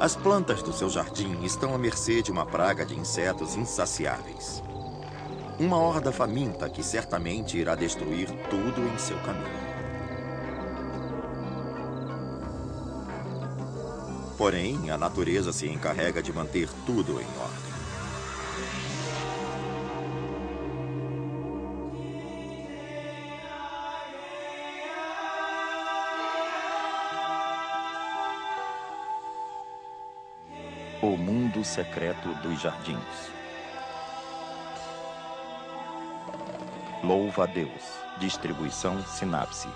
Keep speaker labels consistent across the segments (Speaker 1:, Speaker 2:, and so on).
Speaker 1: As plantas do seu jardim estão à mercê de uma praga de insetos insaciáveis. Uma horda faminta que certamente irá destruir tudo em seu caminho. Porém, a natureza se encarrega de manter tudo em ordem.
Speaker 2: O mundo secreto dos jardins. Louva a Deus. Distribuição Sinapse.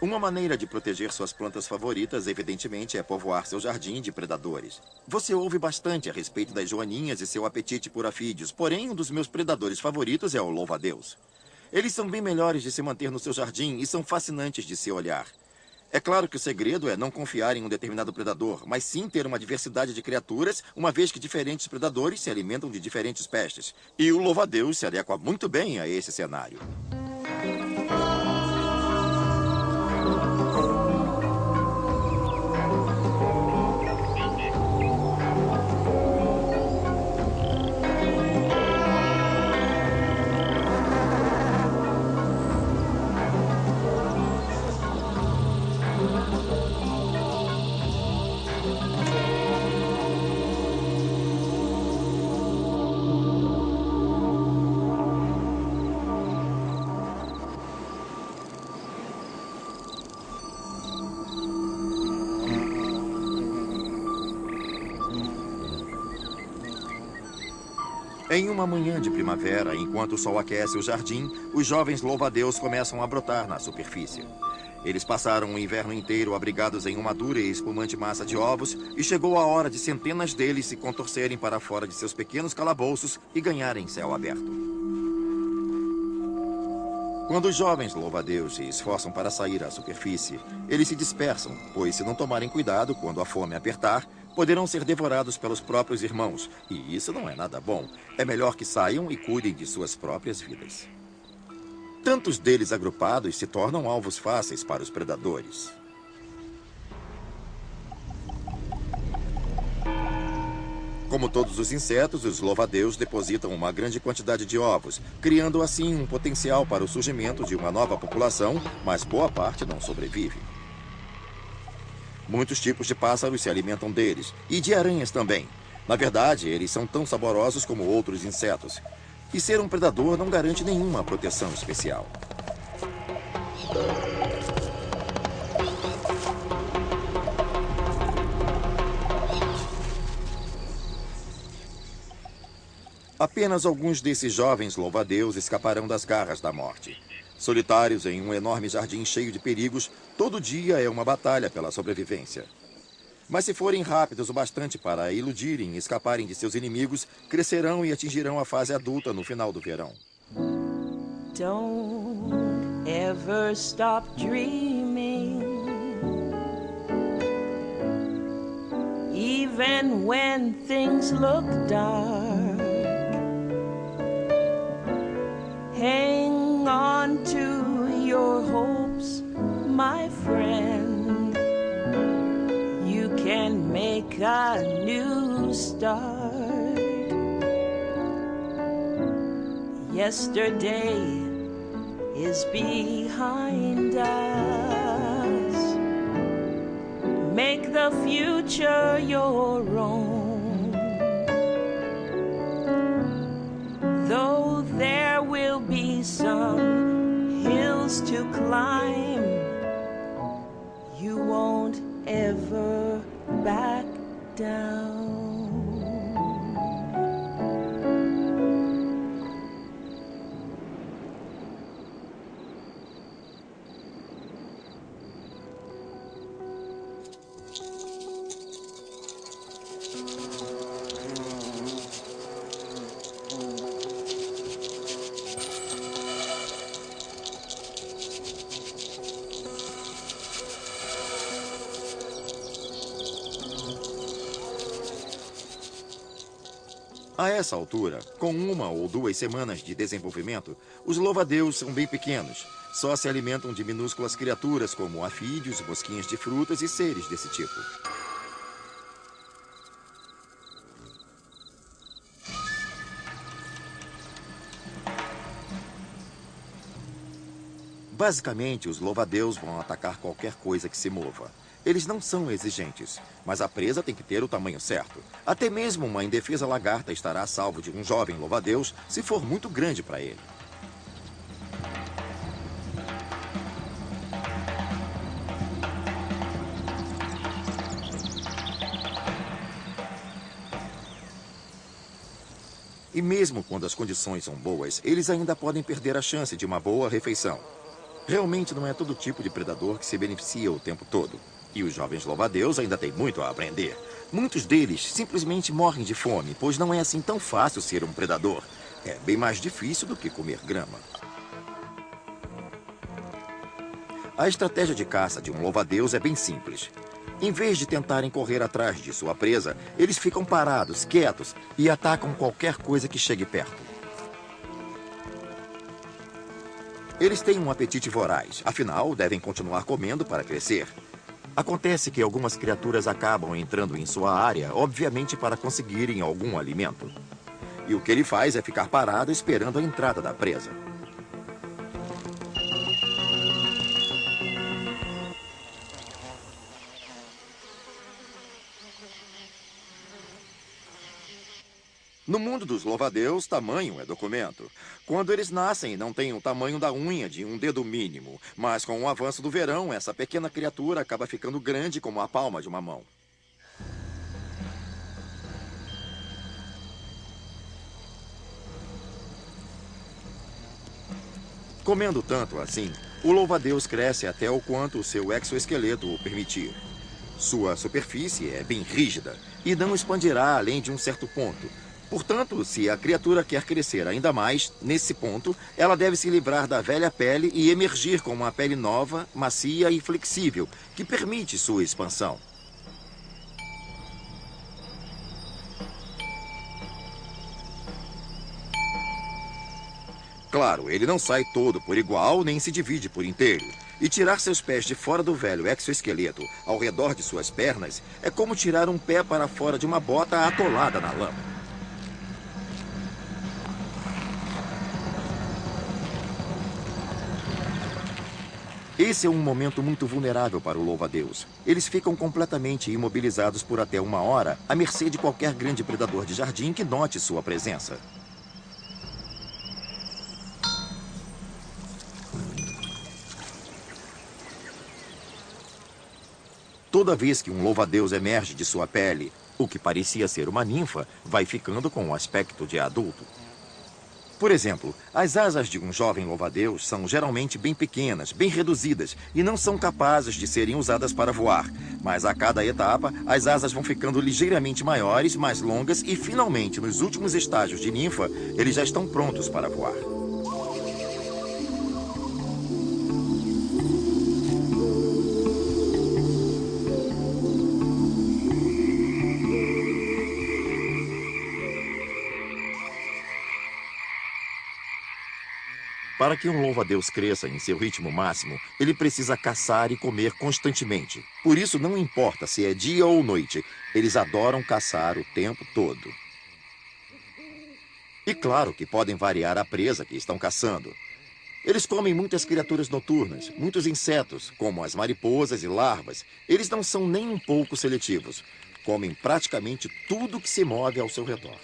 Speaker 1: Uma maneira de proteger suas plantas favoritas, evidentemente, é povoar seu jardim de predadores. Você ouve bastante a respeito das joaninhas e seu apetite por afídeos, porém um dos meus predadores favoritos é o louva-a-Deus. Eles são bem melhores de se manter no seu jardim e são fascinantes de se olhar. É claro que o segredo é não confiar em um determinado predador, mas sim ter uma diversidade de criaturas, uma vez que diferentes predadores se alimentam de diferentes pestes. E o louva-a-Deus se adequa muito bem a esse cenário. Em uma manhã de primavera, enquanto o sol aquece o jardim, os jovens louva-a-Deus começam a brotar na superfície. Eles passaram o inverno inteiro abrigados em uma dura e espumante massa de ovos e chegou a hora de centenas deles se contorcerem para fora de seus pequenos calabouços e ganharem céu aberto. Quando os jovens louva-a-Deus se esforçam para sair à superfície, eles se dispersam, pois se não tomarem cuidado quando a fome apertar, poderão ser devorados pelos próprios irmãos, e isso não é nada bom. É melhor que saiam e cuidem de suas próprias vidas. Tantos deles agrupados se tornam alvos fáceis para os predadores. Como todos os insetos, os louva-a-Deus depositam uma grande quantidade de ovos, criando assim um potencial para o surgimento de uma nova população, mas boa parte não sobrevive. Muitos tipos de pássaros se alimentam deles, e de aranhas também. Na verdade, eles são tão saborosos como outros insetos. E ser um predador não garante nenhuma proteção especial. Apenas alguns desses jovens louva-a-Deus escaparão das garras da morte. Solitários em um enorme jardim cheio de perigos, todo dia é uma batalha pela sobrevivência. Mas se forem rápidos o bastante para iludirem e escaparem de seus inimigos, crescerão e atingirão a fase adulta no final do verão.
Speaker 3: Don't ever stop dreaming, even when things look dark. Hang on to your hopes, my friend. You can make a new start. Yesterday is behind us. Make the future your own. Though there will be some hills to climb, you won't ever back down.
Speaker 1: A essa altura, com 1 ou 2 semanas de desenvolvimento, os louva-a-Deus são bem pequenos. Só se alimentam de minúsculas criaturas como afídeos, mosquinhas de frutas e seres desse tipo. Basicamente, os louva-a-Deus vão atacar qualquer coisa que se mova. Eles não são exigentes, mas a presa tem que ter o tamanho certo. Até mesmo uma indefesa lagarta estará a salvo de um jovem louva-a-Deus se for muito grande para ele. E mesmo quando as condições são boas, eles ainda podem perder a chance de uma boa refeição. Realmente não é todo tipo de predador que se beneficia o tempo todo. E os jovens louva-a-Deus ainda têm muito a aprender. Muitos deles simplesmente morrem de fome, pois não é assim tão fácil ser um predador. É bem mais difícil do que comer grama. A estratégia de caça de um louva-a-Deus é bem simples. Em vez de tentarem correr atrás de sua presa, eles ficam parados, quietos e atacam qualquer coisa que chegue perto. Eles têm um apetite voraz, afinal, devem continuar comendo para crescer. Acontece que algumas criaturas acabam entrando em sua área, obviamente para conseguirem algum alimento. E o que ele faz é ficar parado esperando a entrada da presa. No mundo dos louva-a-Deus, tamanho é documento. Quando eles nascem, não têm o tamanho da unha de um dedo mínimo. Mas com o avanço do verão, essa pequena criatura acaba ficando grande como a palma de uma mão. Comendo tanto assim, o louva-a-Deus cresce até o quanto o seu exoesqueleto o permitir. Sua superfície é bem rígida e não expandirá além de um certo ponto. Portanto, se a criatura quer crescer ainda mais, nesse ponto, ela deve se livrar da velha pele e emergir com uma pele nova, macia e flexível, que permite sua expansão. Claro, ele não sai todo por igual, nem se divide por inteiro. E tirar seus pés de fora do velho exoesqueleto, ao redor de suas pernas, é como tirar um pé para fora de uma bota atolada na lama. Esse é um momento muito vulnerável para o louva-a-Deus. Eles ficam completamente imobilizados por até 1 hora, à mercê de qualquer grande predador de jardim que note sua presença. Toda vez que um louva-a-Deus emerge de sua pele, o que parecia ser uma ninfa vai ficando com o aspecto de adulto. Por exemplo, as asas de um jovem louva-a-Deus são geralmente bem pequenas, bem reduzidas e não são capazes de serem usadas para voar. Mas a cada etapa, as asas vão ficando ligeiramente maiores, mais longas e, finalmente, nos últimos estágios de ninfa, eles já estão prontos para voar. Para que um louva-a-Deus cresça em seu ritmo máximo, ele precisa caçar e comer constantemente. Por isso, não importa se é dia ou noite, eles adoram caçar o tempo todo. E claro que podem variar a presa que estão caçando. Eles comem muitas criaturas noturnas, muitos insetos, como as mariposas e larvas. Eles não são nem um pouco seletivos. Comem praticamente tudo que se move ao seu redor.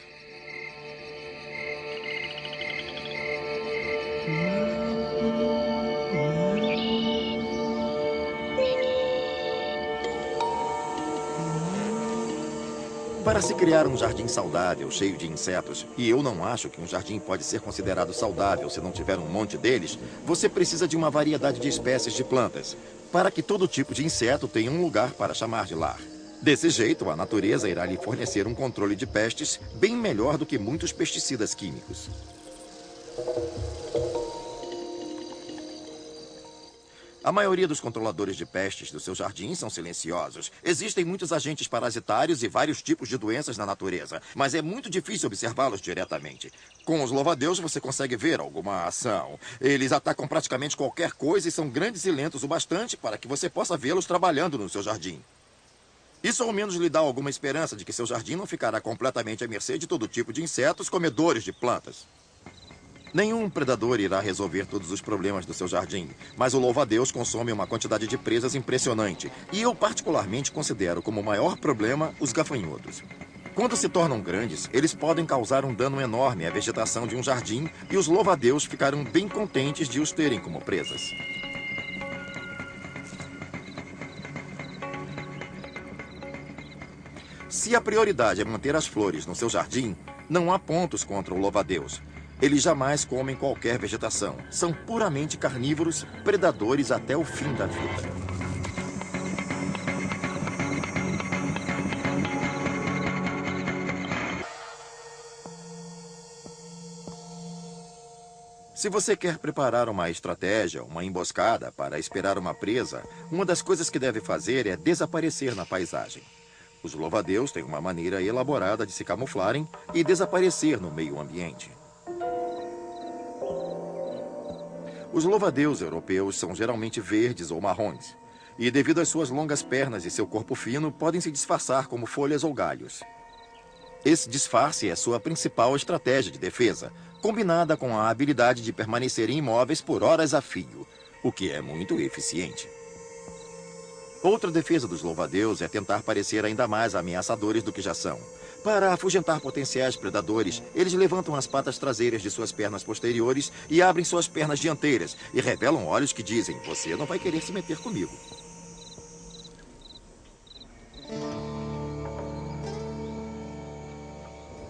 Speaker 1: Para se criar um jardim saudável, cheio de insetos, e eu não acho que um jardim pode ser considerado saudável se não tiver um monte deles, você precisa de uma variedade de espécies de plantas, para que todo tipo de inseto tenha um lugar para chamar de lar. Desse jeito, a natureza irá lhe fornecer um controle de pestes bem melhor do que muitos pesticidas químicos. A maioria dos controladores de pestes do seu jardim são silenciosos. Existem muitos agentes parasitários e vários tipos de doenças na natureza, mas é muito difícil observá-los diretamente. Com os louva-a-Deus você consegue ver alguma ação. Eles atacam praticamente qualquer coisa e são grandes e lentos o bastante para que você possa vê-los trabalhando no seu jardim. Isso ao menos lhe dá alguma esperança de que seu jardim não ficará completamente à mercê de todo tipo de insetos comedores de plantas. Nenhum predador irá resolver todos os problemas do seu jardim, mas o louva-a-Deus consome uma quantidade de presas impressionante, e eu particularmente considero como o maior problema os gafanhotos. Quando se tornam grandes, eles podem causar um dano enorme à vegetação de um jardim e os louva-a-Deus ficarão bem contentes de os terem como presas. Se a prioridade é manter as flores no seu jardim, não há pontos contra o louva-a-Deus. Eles jamais comem qualquer vegetação. São puramente carnívoros, predadores até o fim da vida. Se você quer preparar uma estratégia, uma emboscada para esperar uma presa, uma das coisas que deve fazer é desaparecer na paisagem. Os louva-a-Deus têm uma maneira elaborada de se camuflarem e desaparecer no meio ambiente. Os louva-a-Deus europeus são geralmente verdes ou marrons, e devido às suas longas pernas e seu corpo fino, podem se disfarçar como folhas ou galhos. Esse disfarce é sua principal estratégia de defesa, combinada com a habilidade de permanecerem imóveis por horas a fio, o que é muito eficiente. Outra defesa dos louva-a-Deus é tentar parecer ainda mais ameaçadores do que já são. Para afugentar potenciais predadores, eles levantam as patas traseiras de suas pernas posteriores e abrem suas pernas dianteiras e revelam olhos que dizem: você não vai querer se meter comigo.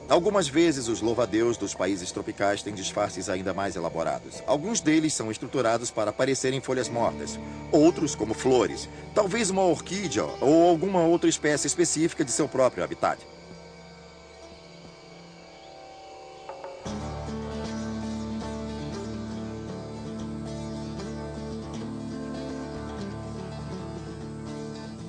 Speaker 1: Algumas vezes, os louva-a-Deus dos países tropicais têm disfarces ainda mais elaborados. Alguns deles são estruturados para parecerem folhas mortas. Outros, como flores. Talvez uma orquídea ou alguma outra espécie específica de seu próprio habitat.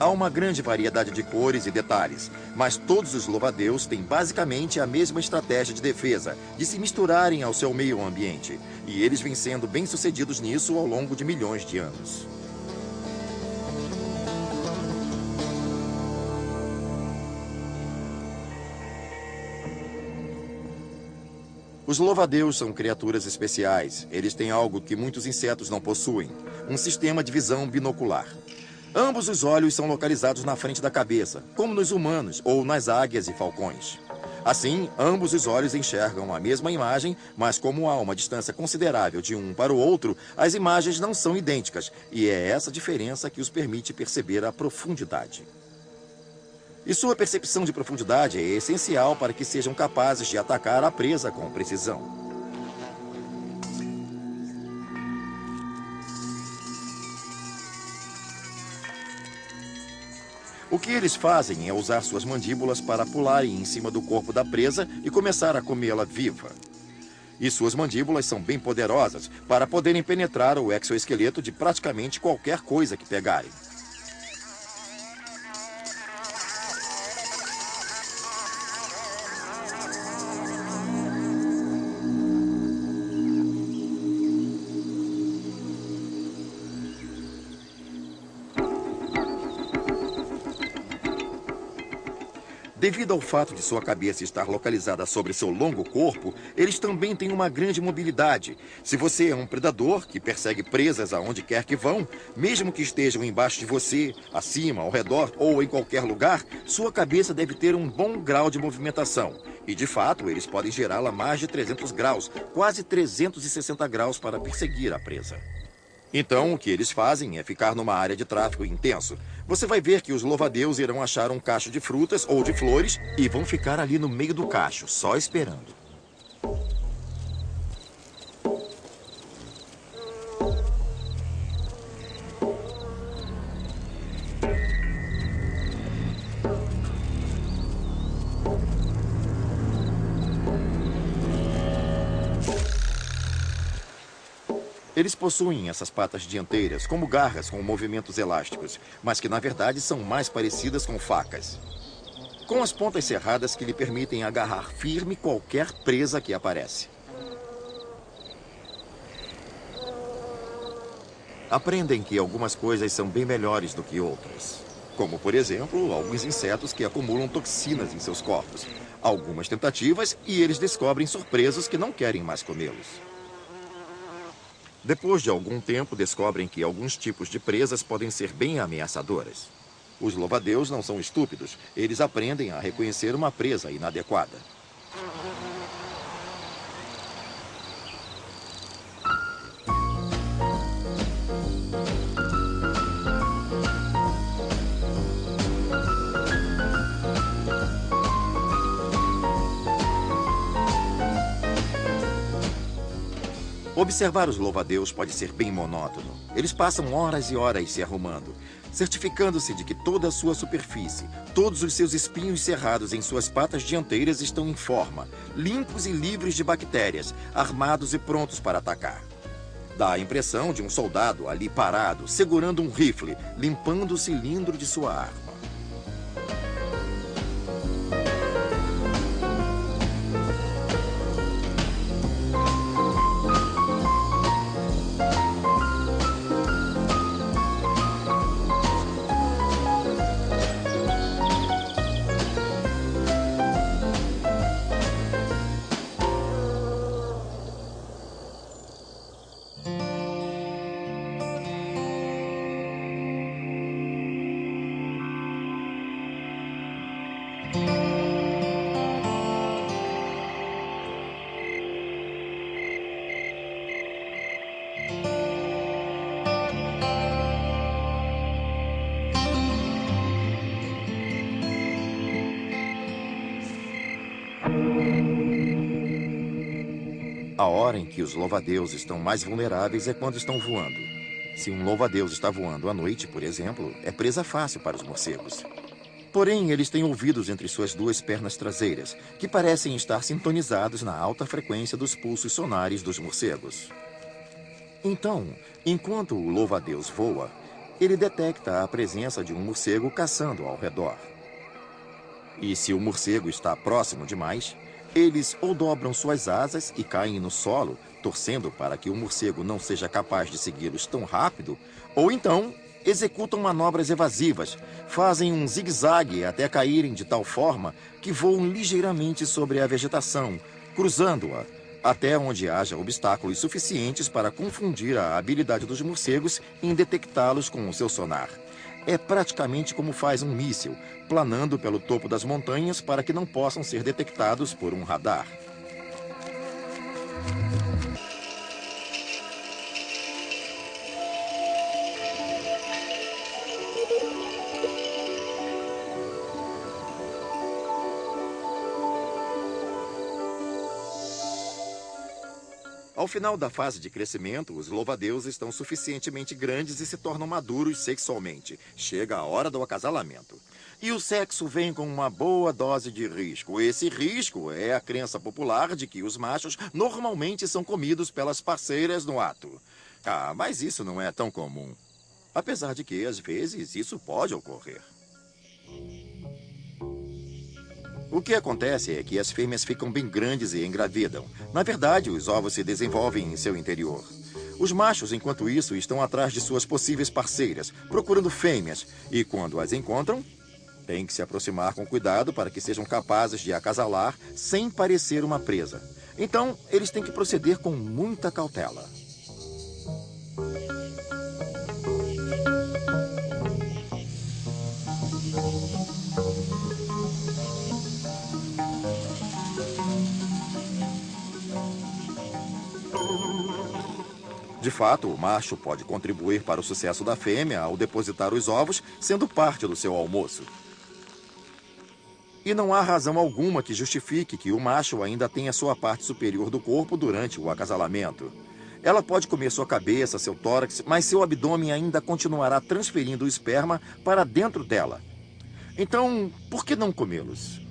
Speaker 1: Há uma grande variedade de cores e detalhes, mas todos os louva-a-Deus têm basicamente a mesma estratégia de defesa, de se misturarem ao seu meio ambiente. E eles vêm sendo bem-sucedidos nisso ao longo de milhões de anos. Os louva-a-Deus são criaturas especiais. Eles têm algo que muitos insetos não possuem: um sistema de visão binocular. Ambos os olhos são localizados na frente da cabeça, como nos humanos ou nas águias e falcões. Assim, ambos os olhos enxergam a mesma imagem, mas como há uma distância considerável de um para o outro, as imagens não são idênticas, e é essa diferença que os permite perceber a profundidade. E sua percepção de profundidade é essencial para que sejam capazes de atacar a presa com precisão. O que eles fazem é usar suas mandíbulas para pularem em cima do corpo da presa e começar a comê-la viva. E suas mandíbulas são bem poderosas para poderem penetrar o exoesqueleto de praticamente qualquer coisa que pegarem. Devido ao fato de sua cabeça estar localizada sobre seu longo corpo, eles também têm uma grande mobilidade. Se você é um predador que persegue presas aonde quer que vão, mesmo que estejam embaixo de você, acima, ao redor ou em qualquer lugar, sua cabeça deve ter um bom grau de movimentação. E, de fato, eles podem gerá-la mais de 300 graus, quase 360 graus para perseguir a presa. Então, o que eles fazem é ficar numa área de tráfego intenso. Você vai ver que os louva-a-Deus irão achar um cacho de frutas ou de flores e vão ficar ali no meio do cacho, só esperando. Eles possuem essas patas dianteiras como garras com movimentos elásticos, mas que na verdade são mais parecidas com facas. Com as pontas serradas que lhe permitem agarrar firme qualquer presa que aparece. Aprendem que algumas coisas são bem melhores do que outras. Como, por exemplo, alguns insetos que acumulam toxinas em seus corpos. Algumas tentativas e eles descobrem surpresos que não querem mais comê-los. Depois de algum tempo, descobrem que alguns tipos de presas podem ser bem ameaçadoras. Os louva-a-Deus não são estúpidos. Eles aprendem a reconhecer uma presa inadequada. Observar os louva-a-Deus pode ser bem monótono. Eles passam horas e horas se arrumando, certificando-se de que toda a sua superfície, todos os seus espinhos cerrados em suas patas dianteiras estão em forma, limpos e livres de bactérias, armados e prontos para atacar. Dá a impressão de um soldado ali parado, segurando um rifle, limpando o cilindro de sua arma. A hora em que os louva-a-Deus estão mais vulneráveis é quando estão voando. Se um louva-a-Deus está voando à noite, por exemplo, é presa fácil para os morcegos. Porém, eles têm ouvidos entre suas duas pernas traseiras, que parecem estar sintonizados na alta frequência dos pulsos sonares dos morcegos. Então, enquanto o louva-a-Deus voa, ele detecta a presença de um morcego caçando ao redor. E se o morcego está próximo demais, eles ou dobram suas asas e caem no solo, torcendo para que o morcego não seja capaz de segui-los tão rápido, ou então executam manobras evasivas, fazem um zigue-zague até caírem de tal forma que voam ligeiramente sobre a vegetação, cruzando-a, até onde haja obstáculos suficientes para confundir a habilidade dos morcegos em detectá-los com o seu sonar. É praticamente como faz um míssil, planando pelo topo das montanhas para que não possam ser detectados por um radar. Ao final da fase de crescimento, os louva-a-Deus estão suficientemente grandes e se tornam maduros sexualmente. Chega a hora do acasalamento. E o sexo vem com uma boa dose de risco. Esse risco é a crença popular de que os machos normalmente são comidos pelas parceiras no ato. Ah, mas isso não é tão comum. Apesar de que, às vezes, isso pode ocorrer. O que acontece é que as fêmeas ficam bem grandes e engravidam. Na verdade, os ovos se desenvolvem em seu interior. Os machos, enquanto isso, estão atrás de suas possíveis parceiras, procurando fêmeas. E quando as encontram, têm que se aproximar com cuidado para que sejam capazes de acasalar sem parecer uma presa. Então, eles têm que proceder com muita cautela. De fato, o macho pode contribuir para o sucesso da fêmea ao depositar os ovos, sendo parte do seu almoço. E não há razão alguma que justifique que o macho ainda tenha sua parte superior do corpo durante o acasalamento. Ela pode comer sua cabeça, seu tórax, mas seu abdômen ainda continuará transferindo o esperma para dentro dela. Então, por que não comê-los?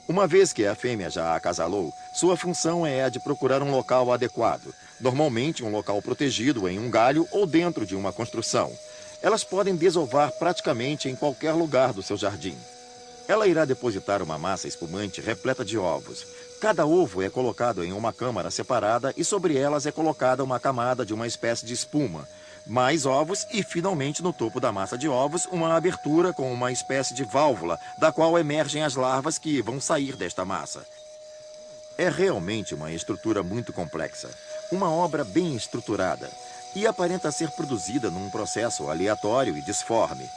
Speaker 1: Uma vez que a fêmea já acasalou, sua função é a de procurar um local adequado, normalmente um local protegido em um galho ou dentro de uma construção. Elas podem desovar praticamente em qualquer lugar do seu jardim. Ela irá depositar uma massa espumante repleta de ovos. Cada ovo é colocado em uma câmara separada e sobre elas é colocada uma camada de uma espécie de espuma. Mais ovos e, finalmente, no topo da massa de ovos, uma abertura com uma espécie de válvula, da qual emergem as larvas que vão sair desta massa. É realmente uma estrutura muito complexa, uma obra bem estruturada, e aparenta ser produzida num processo aleatório e disforme.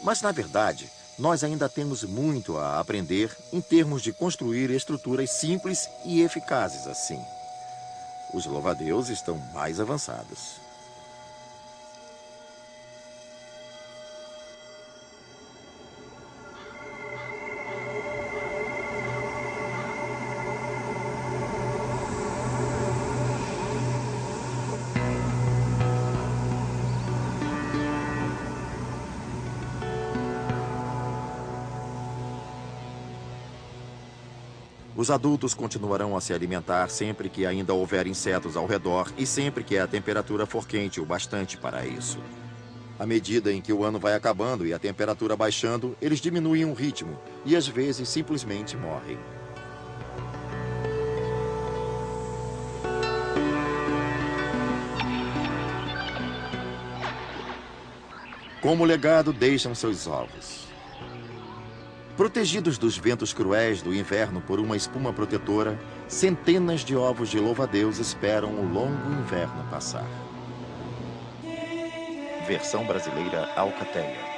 Speaker 1: Mas, na verdade, nós ainda temos muito a aprender em termos de construir estruturas simples e eficazes assim. Os louva-a-Deus estão mais avançados. Os adultos continuarão a se alimentar sempre que ainda houver insetos ao redor e sempre que a temperatura for quente o bastante para isso. À medida em que o ano vai acabando e a temperatura baixando, eles diminuem o ritmo e às vezes simplesmente morrem. Como legado, deixam seus ovos. Protegidos dos ventos cruéis do inverno por uma espuma protetora, centenas de ovos de louva-a-Deus esperam o longo inverno passar.
Speaker 2: Versão brasileira Alcateia.